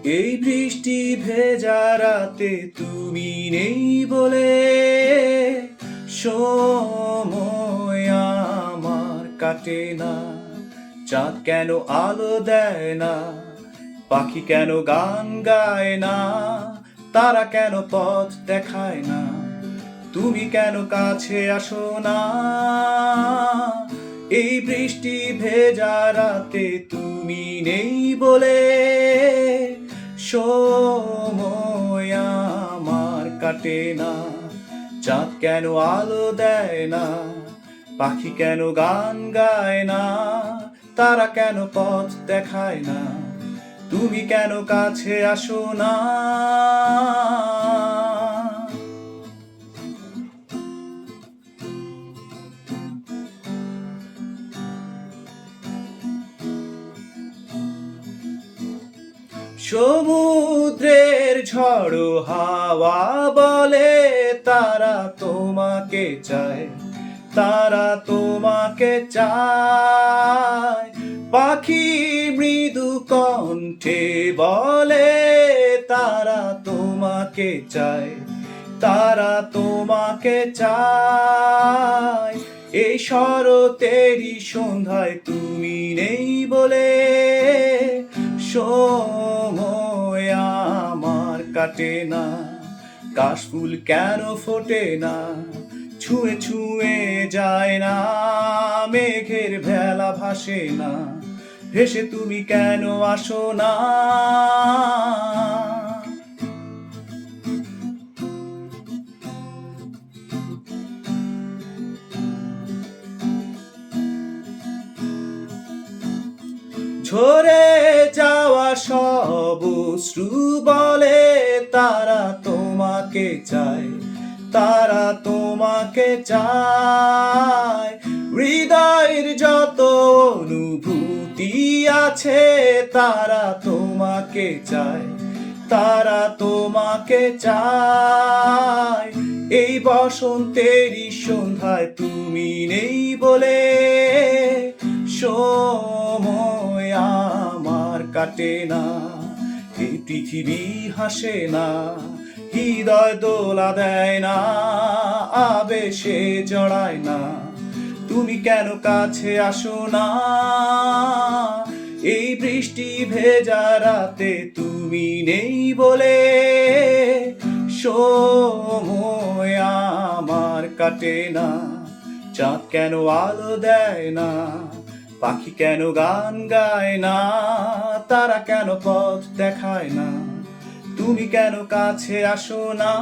এই বৃষ্টি ভেজা রাতে তুমি নেই বলে সময় আমার কাটে না। চাঁদ কেন আলো দেয় না, পাখি কেন গান গায় না, তারা কেন পথ দেখায় না, তুমি কেন কাছে আসো না। এই বৃষ্টি ভেজা রাতে তুমি নেই বলে সময় আমার কাটে না। চাঁদ কেন আলো দেয় না, পাখি কেন গান গায় না, তারা কেন পথ দেখায় না, তুমি কেন কাছে আসো না। সমুদ্রের ঝড়ো হাওয়া বলে তারা তোমাকে চায়, তারা তোমাকে চায়। পাখি মৃদু কণ্ঠে বলে তারা তোমাকে চায়, তারা তোমাকে চায়। এই শরতেরই সন্ধ্যায় তুমি নেই বলে সময় আমার কাটে না। কাশফুল কেন ফোটে না, ছুঁয়ে ছুঁয়ে যায় না, মেঘের ভেলা ভাসে না, ভেসে তুমি কেন আসো না। ঝরে যাওয়া সব অশ্রু বলে তারা তোমাকে চায়, তারা তোমাকে চায়। হৃদয়ের যত অনুভূতি আছে তারা তোমাকে চায়, তারা তোমাকে চায়। এই বসন্তেরই সন্ধ্যায় তুমি নেই বলে সময় আমার কাটে না। এই পৃথিবী হাসে না, হৃদয় দোলা দেয় না, আবেশে জড়ায় না, তুমি কেন কাছে আসো না। এই বৃষ্টি ভেজা রাতে তুমি নেই বলে সময় আমার কাটে না। চাঁদ কেন আলো দেয় না, পাখি কেন গান গায় না, তারা কেন পথ দেখায় না, তুমি কেন কাছে আসো না।